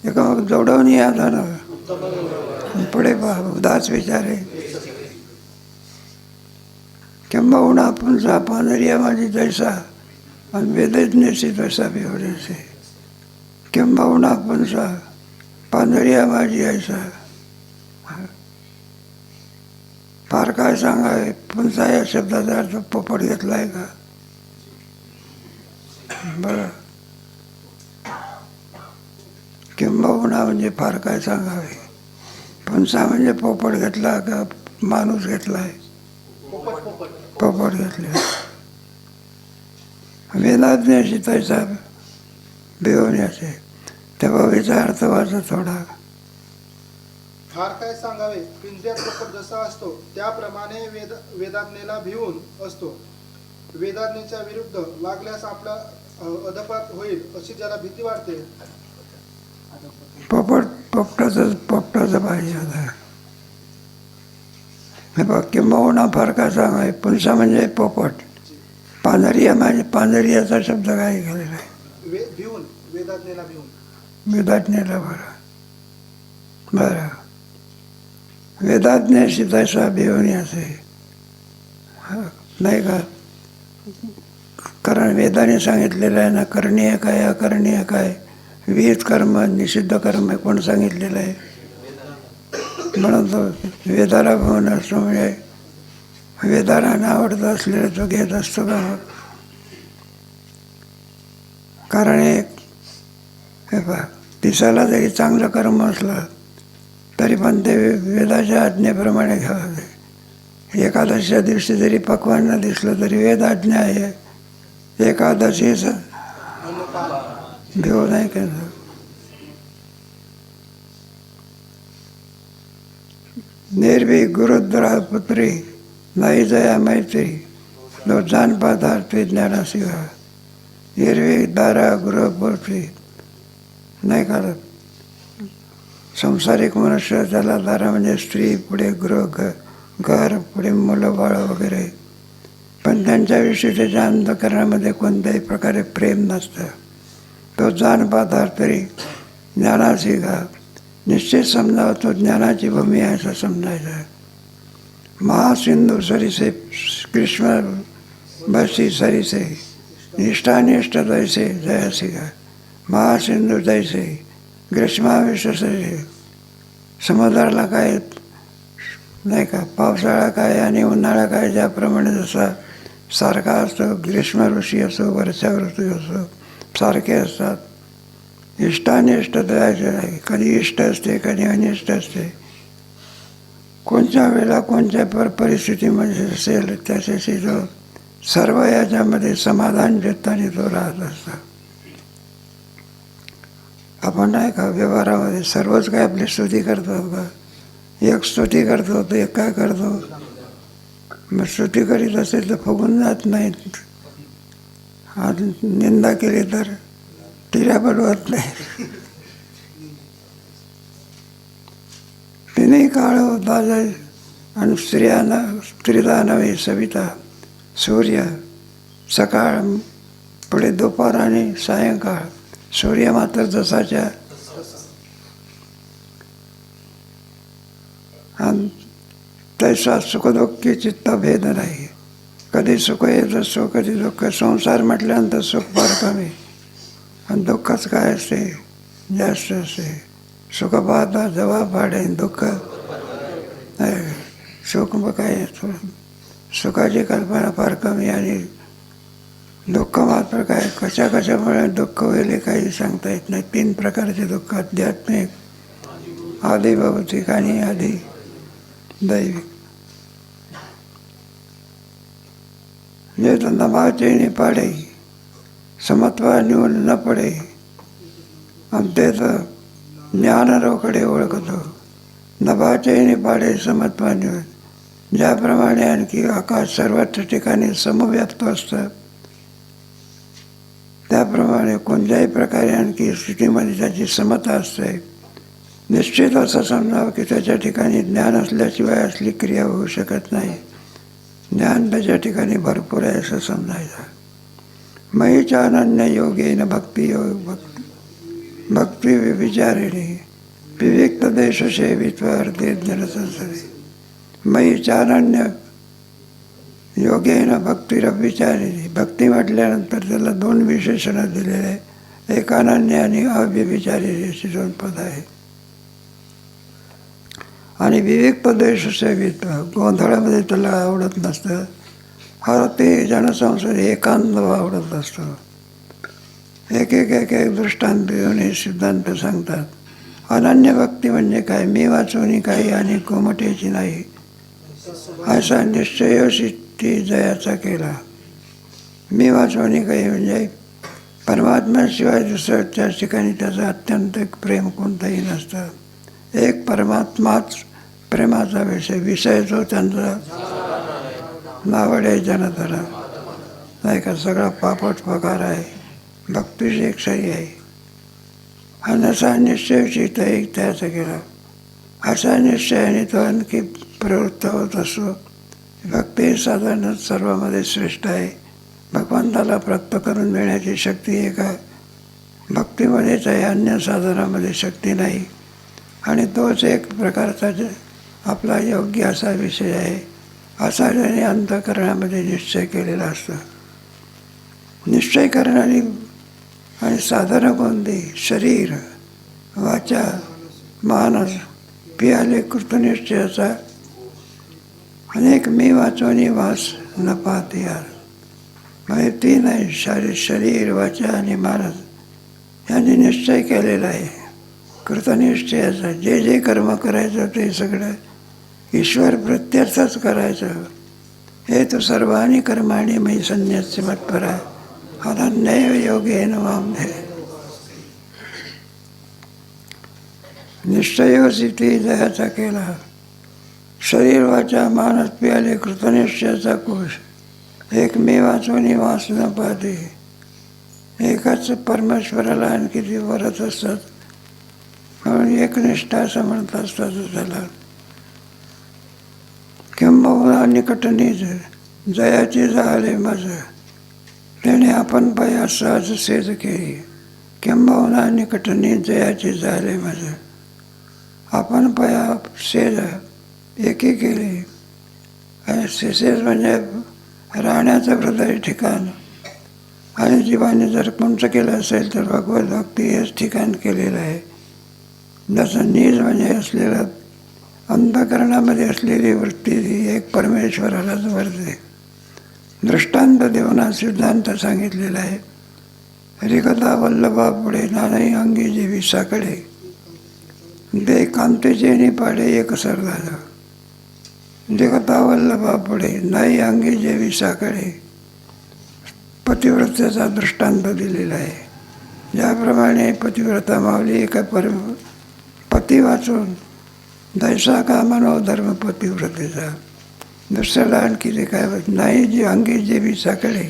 एका जोडवून यादा ना पुढे पहा उदास विचारे. किंबहुना पुंसा पानरिया माझी जैसा आणि वेदज्ञेशी तसा बेवडेसे. किंबहुना पुंसा पानरिया माझी ऐसा. फार काय सांगावे. पुंसा या शब्दाचा अर्थ पोपट घेतलाय का बरं. किंबहुना म्हणजे फार काय सांगावे. पुंसा म्हणजे पोपट घेतला का माणूस घेतलाय. पोपट घेतले. वेदाज्ञाशी तैसा बेवण्याचे. तेव्हा विचार वाचा थोडा. फार काय सांगावे. पिंजऱ्यात पोपट जसा असतो त्याप्रमाणे वेदाज्ञेला भिवून असतो. वेदाज्ञेच्या विरुद्ध वागल्यास आपला अधपात होईल अशी ज्याला भीती वाटते. पोपटाचं पाहिजे आता. हे बघ किंबहुना फार काय सांगावे. पुंसा म्हणजे पोपट. पांढरिया म्हणजे पांढरियाचा शब्द काय केलेला आहे. भिवून वेदाज्ञेला भिवून. वेदाज्ञेला बरं वेदाज्ञेशी तैसा भिवण्याचे नाही का. कारण वेदाने सांगितलेलं आहे ना करणीय काय अकरणीय काय. विहित कर्म निषिद्ध कर्म कोण सांगितलेलं आहे. म्हणून तो वेदाला भिवून असतो. म्हणजे वेदाला आवडत असलेलं तो घेत असतो का. कारण एक हे पहा दिसायला जरी चांगलं कर्म असलं तरी पण ते वेदाच्या आज्ञेप्रमाणे घ्यावं. एकादशीच्या दिवशी जरी पक्वान न दिसलं तरी वेद आज्ञा आहे. एकादशीच भिव नाही केलं. निर्भीक गुरुद्रा पुत्री नाही जया मैत्री नो जान पदार्थ ज्ञानाशिवा. निर्भीक दारा गृहपुत्री नाही का. संसारिक मनुष्य त्याला दारा म्हणजे स्त्री, पुढे गृह घर, पुढे मुलं बाळ वगैरे. पण त्यांच्याविषयी त्याच्या अंतःकरणामध्ये कोणत्याही प्रकारे प्रेम नसतं. तो जाण पदार्थ तरी ज्ञानाशी का निश्चित समजावा. तो ज्ञानाची भूमी आहे असं समजायचं. महासिंधू सरिसे कृष्ण बसी सरिसे निष्ठानिष्ठ दैसे जयसी का. महासिंधू जैसे ग्रीष्माविश्व सरिसे. समुद्राला काय नाही का पावसाळा काय आणि उन्हाळा काय ज्याप्रमाणे जसा सारखा असतो. ग्रीष्म ऋषी असो वर्षा ऋतू असो सारखे असतात. इष्टानिष्ट द्यायचे नाही. कधी इष्ट असते कधी अनिष्ट असते. कोणत्या वेळेला कोणत्या परिस्थितीमध्ये असेल त्याच्याशी जो सर्व याच्यामध्ये समाधान चित्ताने तो राहत असतो. आपण नाही का व्यवहारामध्ये सर्वच काय आपली स्तुती करतो का. एक स्तुती करतो तर एक काय करतो. मग स्तुती करीत असेल तर फुगून जात नाहीत. निंदा केली तर तिऱ्या पडवत नाही. तिने काळ होता आणि स्त्रीदा नव्हे सविता. सूर्य सकाळ पुढे दुपार आणि सायंकाळ. सूर्य मात्र जसाच्या आणि तैसा सुखदुःखी चित्तभेद नाही. कधी सुख येत असतो कधी दुःख. संसार म्हटल्यानंतर सुख फार कमी आणि दुःखच काय असते जास्त असते. सुख पाहता जबाब पाडे दुःख सुख मग काय सुखाची कल्पना फार कमी आणि दुःख मात्र काय कशामुळे दुःख होईल हे काही सांगता येत नाही. 3 प्रकारचे दुःख आध्यात्मिक, आधी भौतिक आणि आधी दैविक. जे तर नभाचे पाडे समत्वा निवड न पडे आणि ते तर ज्ञान रोकडे ओळखतो. नभाचे पाडे समत्वा निवड. ज्याप्रमाणे आणखी आकाश सर्वत्र ठिकाणी समव्याप्त असतं त्याप्रमाणे कोणत्याही प्रकारे आणखी स्थितीमध्ये त्याची समता असते. निश्चित असं समजावं की त्याच्या ठिकाणी ज्ञान असल्याशिवाय असली क्रिया होऊ शकत नाही. ज्ञान त्याच्या ठिकाणी भरपूर आहे असं समजायचं. मयीच्या अनन्य योगेन भक्ती योग भक्ती विचारिणी विविक्त देश सेवित्व अर्धे जनसंसदे. मयीच्या अनन्य योगेन भक्तिरव्यचारिणी. भक्ती म्हटल्यानंतर त्याला 2 विशेषणं दिलेले आहे. एक अनन्य आणि अव्यभिचारिणी अशी 2 पद आहे. आणि विविक्त देश सेवित्व गोंधळामध्ये त्याला आवडत नसतं. ते जनसंसद एकांत आवडत असतो. एक दृष्टांत देऊन हे सिद्धांत सांगतात. अनन्य भक्ती म्हणजे काय? मी वाचून काही आणि कोमटेची नाही असा निश्चय सिद्धी जयाचा केला. मी वाचून काही म्हणजे परमात्म्याशिवाय दुसरं त्या ठिकाणी त्याचं अत्यंत प्रेम कोणतंही नसतं. एक परमात्माच प्रेमाचा विषय जो त्यांचा नावडे जनताला नाही का सगळा पापट पकार आहे. भक्तीची एक सही आहे. आणि असा निश्चय एक त्याचा केला. अशा निश्चयाने तो आणखी प्रवृत्त होत असतो. भक्ती साधन सर्वांमध्ये श्रेष्ठ आहे. भगवंताला प्राप्त करून देण्याची शक्ती एक आहे. भक्तीमध्येच आहे, अन्य साधनामध्ये शक्ती नाही. आणि तोच एक प्रकारचा आपला योग्य असा विषय आहे. असा त्याने अंतःकरणामध्ये निश्चय केलेला असतो. निश्चय करणारी आणि साधनं कोणती? शरीर, वाचा, मानस पियाले कृतनिश्चयाचा अनेक मी वाचवणी वास न पाहते यार. म्हणजे 3 आहे. शरीर, वाचा आणि मानस यांनी निश्चय केलेला आहे कृतनिश्चयाचा. जे जे कर्म करायचं ते सगळं ईश्वर प्रत्यर्थच करायचं. हे तो सर्वांनी कर्माणी मयी संन्यासी मत्परा अनन्यैव योगेन मामधे. निश्चय सिद्धी जयाचा केला. शरीर वाचा मानस पियाले कृतनिश्चयाचा कोश. एक मी वाचून वास न पाहते. एकाच परमेश्वराला आणखी ते वरत असतात म्हणून एकनिष्ठा असं म्हणत असतात त्याला. किंबहुना निकटनीच जयाचे झाले माझं त्याने आपण पाया सहज सेज केली. किंबहुना निकटनी जयाचे झाले माझं. आपण पाया सेज एकी केली. आणि सेज म्हणजे राहण्याचं हृदय ठिकाण. आणि जीवाने जर कोणचं केलं असेल तर भगवत भक्ती हेच ठिकाण केलेलं आहे. जसं नीज म्हणजे असलेलं अंतःकरणामध्ये असलेली वृत्ती ही एक परमेश्वरालाच वरते. दृष्टांत देऊन हा सिद्धांत सांगितलेला आहे. हरिकथा वल्लभा पुढे नानाई अंगी जेवी साकडे दे कांतेचे पाडे एक सरदार. हरिकथा वल्लभा पुढे नाही अंगी जेवी साकडे पतिव्रतेचा दृष्टांत दिलेला आहे. ज्याप्रमाणे पतिव्रता मावली एका पती वाचून दैसा का मनो धर्म पतिव्रतेचा. दुसऱ्याला आणखी ते काय नाही जी अंगी जे बी साकडे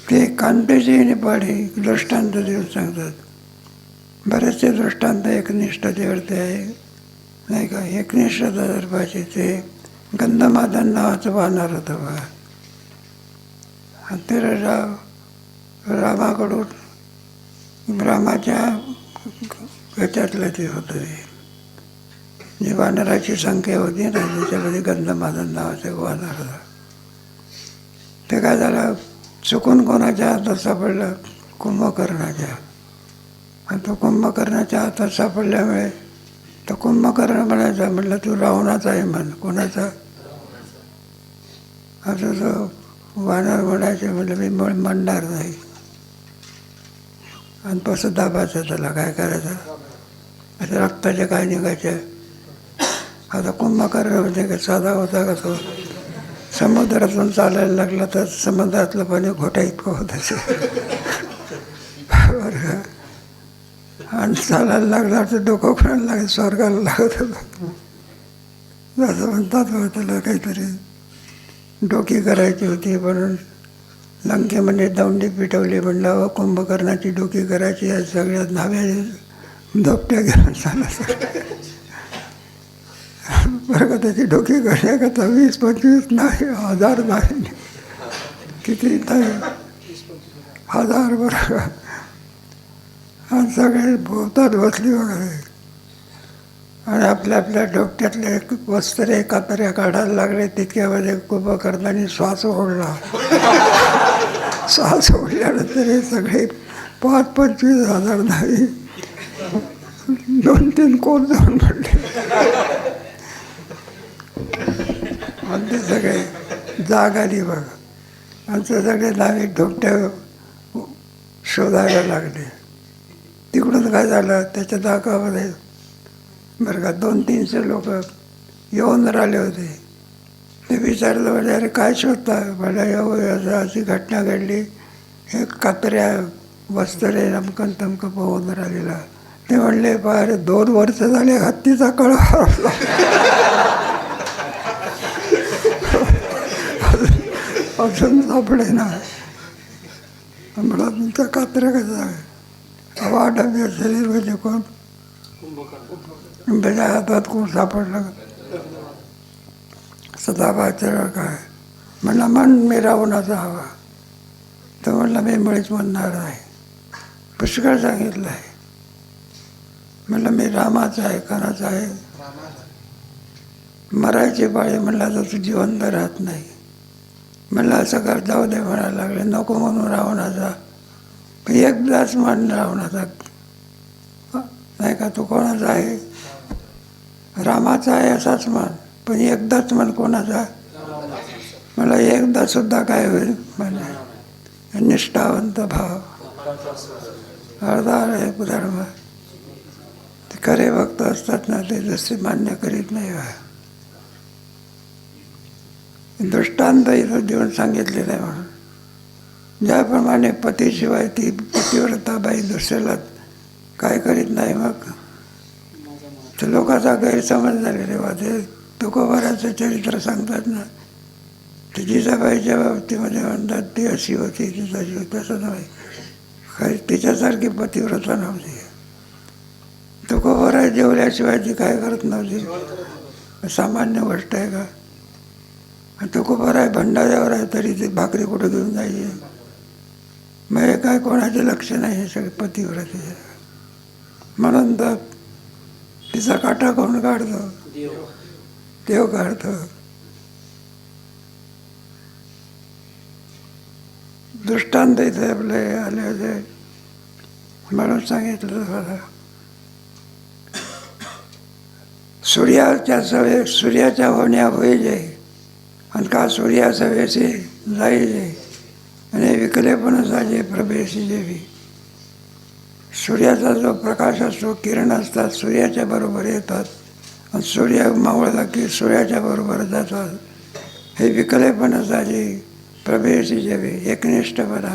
ते कांतेचे पाडे दृष्टांत देऊन सांगतात. बरेचसे दृष्टांत एकनिष्ठतेवरती आहे नाही का. एकनिष्ठता जर पाहिजे ते गंधमादन नावाचं वाहणार होतं बघा. ते रामाकडून रामाच्या ह्याच्यातलं ते होतं ते जी वानराची संख्या होती ना त्याच्यामध्ये गंधमादन नावाचं वानर होता. ते काय झालं चुकून कोणाच्या हातात सापडलं? कुंभकर्णाच्या. आणि तो कुंभकर्णाच्या हातात सापडल्यामुळे तो कुंभकर्ण म्हणायचा म्हटलं तू रावणाचा आहे म्हण. कोणाचा? असं तो वानर म्हणायचे म्हटलं मी म्हणणार नाही. आणि तसं दाबायचं त्याला. काय करायचं? असं रक्ताचे काय निघायचे. आता कुंभकर्ण म्हणजे काय साधा होता का तो? समुद्रातून चालायला लागला तर समुद्रातलं पाणी घोट्या इतकं होत असे बरं का. आणि चालायला लागला तर डोकं खेळायला लागेल, स्वर्गाला लागत होतं. असं म्हणतात बा, त्याला काहीतरी डोकी करायची होती म्हणून लंकेमध्ये दौंडी पिटवली. म्हणलं कुंभकर्णाची डोकी करायची, या सगळ्या नाव्या धोपट्या घेऊन चालत. बरं का, त्याची डोकी करण्याकरता 20-25 नाही, 1000 नाही, किती नाही, 1000. बरं का. आणि सगळे भोवतात बसली वगैरे. आणि आपल्या आपल्या डोक्यातले वस्त्रे कातऱ्या काढायला लागले. तितक्यामध्ये कुंभकर्णाने श्वास ओढला. श्वास ओढल्यानंतर हे सगळे 5-25 हजार नाही, 2-3 कोण जाऊन पडले. आणि ते सगळे जाग आली बघा. आणि ते सगळे नाविक ढोकट्या शोधायला लागले. तिकडून काय झालं, त्याच्या दाकामध्ये बरं का 200-300 लोक येऊन राहिले होते. ते विचारलं म्हणजे अरे काय शोधता. मला अशी घटना घडली, हे कात्र्या वस्त्रे नमकन तमकं पोहून राहिलेला. ते म्हणले अरे 2 वर्ष झाले हत्तीचा कळ हरवला. अजून सापडे ना. मला तुमचा कात्र्या कसा आहे, वाढव्य शरीर म्हणजे कोण, त्याच्या हातात कोण सापडलं. सदाभाचं काय म्हणला, मन मी रावणाचा हवा. तर म्हणलं मी मुळीच म्हणणार आहे. पुष्कळ सांगितलं आहे. म्हणलं मी रामाचा आहे, कोणाचा आहे. मरायची पाळी म्हणला तर तू जिवंत राहत नाही. म्हणलं असं कर, जाऊ दे म्हणायला लागले. नको म्हणून रावणाचा, पण एकदाच म्हण रावणाचा नाही का. तू कोणाचा आहे, रामाचा आहे असाच म्हण, पण एकदाच म्हण कोणाचा. मला एकदा सुद्धा काय होईल म्हणजे निष्ठावंत भाव अर्धा आहे धर्म. ते खरे भक्त असतात ना, ते दुसरे मान्य करीत नाही. दृष्टांत इथं देऊन सांगितलेलं आहे. म्हणून ज्याप्रमाणे पतीशिवाय ती पतिव्रता बाई दुसऱ्याला काय करीत नाही, मग ते लोकांचा गैरसमज झालेले वा. ते तुकोबाराचं चरित्र सांगतात ना, ते जिजाबाईच्या बाबतीमध्ये म्हणतात ती अशी होती, ती तशी होती. तसं नाही, खरी तिच्यासारखी पतिव्रता नव्हती. तुकोबारा जेवल्याशिवाय ती काय करत नव्हती. सामान्य गोष्ट आहे का. तुकोबारा भंडाऱ्यावर आहे तरी ती भाकरी कुठं घेऊन जायची. मग हे काय कोणाचे लक्ष नाही, हे सगळे पतिव्रते. म्हणून तर तिचा काटा कोण काढतो, देव काढतो. दृष्टांत इथे आपले आले होते म्हणून सांगितलं मला. सूर्याच्या होण्या होईले आणि का सूर्या सवेसी जाईले आणि विकलेपणाचे प्रवेशी जेवी. सूर्याचा जो प्रकाश असतो, किरण असतात, सूर्याच्या बरोबर येतात आणि सूर्य मावळला की सूर्याच्या बरोबर जातात. हे विकलेपणाचे प्रवेशी जेवी. एकनिष्ठपणा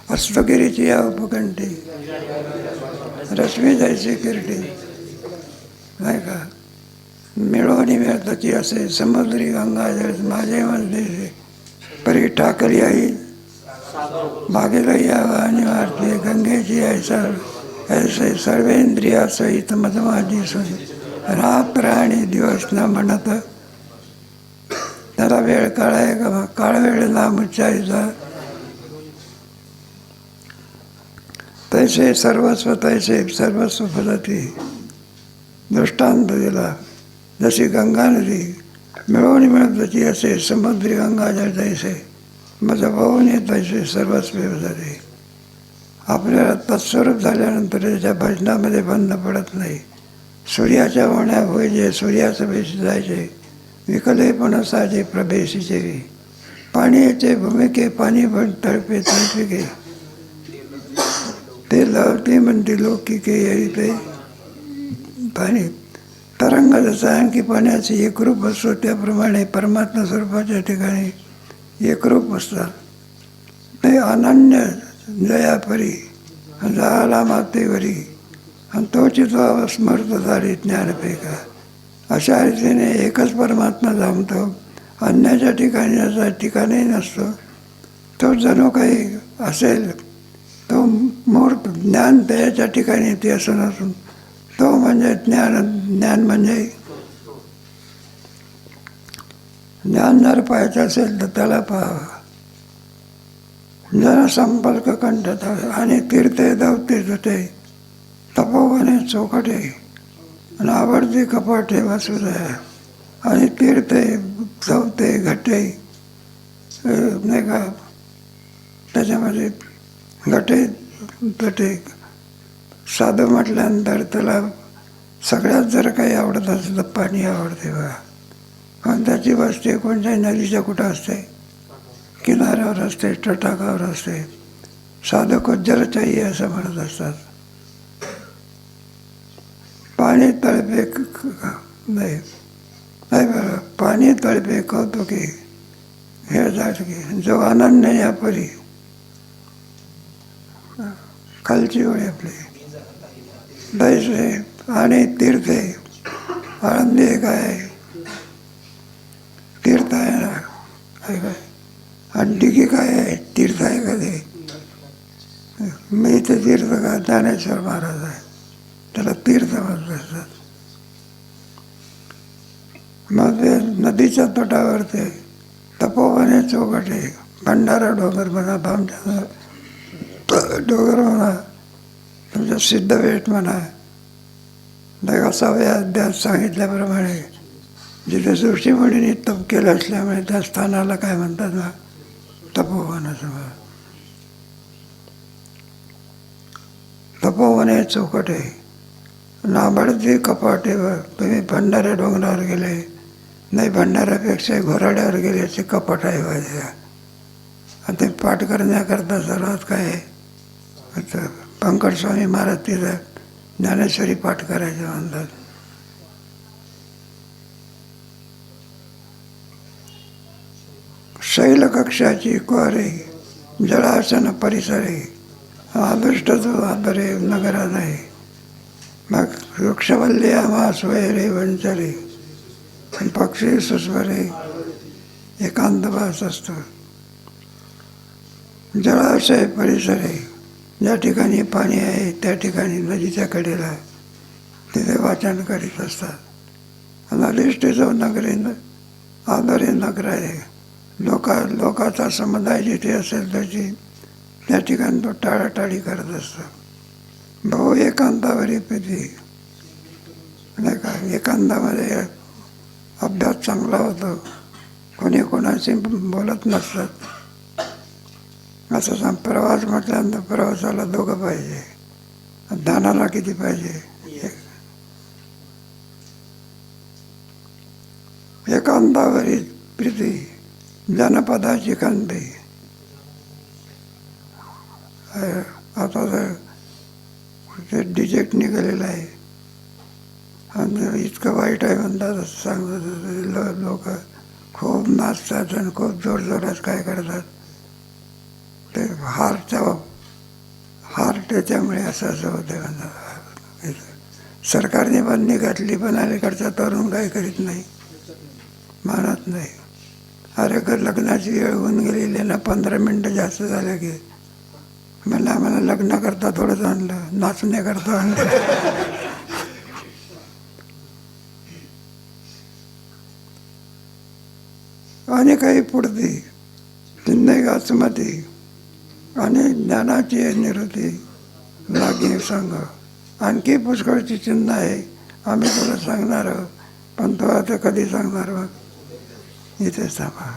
अस्तगिरीची या उपकंठी रश्मी जायची किरटी नाही का. मिळवणी मिळताची असे समुद्री गंगाजळ माझे मध्ये परी टाकली आई भागीला यावं आणि वारते गंगेची ऐसे सर्वेंद्रिया सहित मधमाजी सुनी रात्र आणि दिवस न म्हणत. त्याला वेळ काळाय का, काळ वेळ लांब उच्चारीचा. तैसे सर्वस्व तैसे सर्वस्व पद्धती. दृष्टांत दिला, जशी गंगा नदी मिळवणी मिळत तशी असे समुद्री गंगाजळ तैसे माझं भाऊन येत तैसे सर्वस्व जाते. आपल्याला तत्स्वरूप झाल्यानंतर त्याच्या भजनामध्ये बंद पडत नाही. सूर्याच्या होण्या होईजे सूर्याचं बेशी जायचे विकलेपणासाचे प्रवेशी जेवी. पाण्याचे भूमिके पाणी पण तळपे तळपिके ते लवते म्हणते लौकिके येई ते पाणी तरंग जसा आणखी पाण्याचे एकरूप असतो त्याप्रमाणे परमात्मा स्वरूपाच्या ठिकाणी एकरूप असतात. ते अनन्य जयापरी झाला मातेवरी आणि तोची तो स्मृत झाली ज्ञानपेका. अशा रीतीने एकच परमात्मा जमतो, अन्याच्या ठिकाणी असा ठिकाणी नसतो. तो जणू काही असेल, तो मूर्त ज्ञान त्याच्या ठिकाणी ते असं नसून तो म्हणजे ज्ञान म्हणजे ज्ञान जर पाहायचं असेल तर त्याला पाहावं. जरा संपर्क कंठत आणि तीर्थे दवते जुटे तपोवने चौकटे आणि आवडते कपाटे वासुदया आणि तीर्थे चौथे घटे नाही का त्याच्यामध्ये घटे तटे. साधं म्हटल्यानंतर त्याला सगळ्यात जर काही आवडत असेल तर पाणी आवडते बघा. पण त्याची वस्ती कोणत्याही नदीच्या कुठं असते, किनाऱ्यावर असते, तटाकावर असते. साधं कुज्जर चाहिए असं म्हणत असतात. पाणी तळपे नाही नाही बरं, पाणी तळपे कौतुकी हे जाटकी जो अनन्य या परी. खालची ओळी आपली दैसे आणि तीर्थे. आळंदी काय तीर्थ आहे ना, काय आणि डिगी काय आहे, तीर्थ आहे का ते? मी ते तीर्थ का ज्ञानेश्वर महाराज आहे, त्याला तीर्थ म्हणत असतात. मग ते नदीच्या तटावर ते तपोवने चौकटे, भंडारा डोंगर म्हणा, भामच्या डोंगर म्हणा, तुमच्या सिद्धवेट म्हणा, नाही 6व्या अध्यायात सांगितल्याप्रमाणे जिथे ऋषीमुनींनी तप केलं असल्यामुळे त्या स्थानाला काय म्हणतात ना, तपोवन असं. तपोवने चौकटे नाबडती कपाटेवर. तुम्ही भंडाऱ्या डोंगरावर गेले नाही, भंडाऱ्यापेक्षा घोराड्यावर गेले असे कपाट आहे माझ्या. आणि ते पाठ करण्याकरता सर्वात काय आहे, पंकज स्वामी महाराज तिथं ज्ञानेश्वरी पाठ करायचे म्हणतात. शैलकक्षाची क्वारे जळासन परिसरे आदृष्ट जो आदरे नगरा नाही. मग वृक्षवल्ली आम्हा स्वयरे वंचरे पक्षी सुस्वरे एकांतवास असतो. जळाशय परिसरे ज्या ठिकाणी पाणी आहे त्या ठिकाणी नदीच्या कडेला तिथे वाचन करीत असतात. अनिष्ट जो नगरे आदरे नगर आहे. लोकाचा समुदाय जिथे असेल त्याची त्या ठिकाणी तो टाळाटाळी करत असतो. भाऊ एकांतावरी पिती नाही का, एकांतामध्ये अभ्यास चांगला होतो, कोणी कोणाशी बोलत नसतात. असं सांग. प्रवास म्हटल्यानंतर प्रवासाला दोघं पाहिजे, दानाला किती पाहिजे? एकांतावरी प्रीती जनपदाची कांती. आता तर ते डिजेक्ट निघालेलं आहे आणि इतकं वाईट आहे म्हणतात, सांगतात लोक. खूप नाचतात आणि खूप जोरजोरात काय करतात. ते हार्ट त्याच्यामुळे असं होते म्हणतात. सरकारने बंदी घातली पण अलीकडचा तरुण काय करीत नाही, मानत नाही. अरे लग्नाची वेळ होऊन गेलेली ना, 15 मिनटं जास्त झाले की म्हणलं आम्हाला लग्न करता थोडंच आणलं, नाचण्याकरता आणलं. आणि काही पुढती जिंदगी सुमती आणि ज्ञानाची निवृत्ती लागे सांग. आणखी पुष्कळची चिन्ह आहे, आम्ही तुला सांगणार आहोत, पण तो आता कधी सांगणार मग. इथेच थांबा.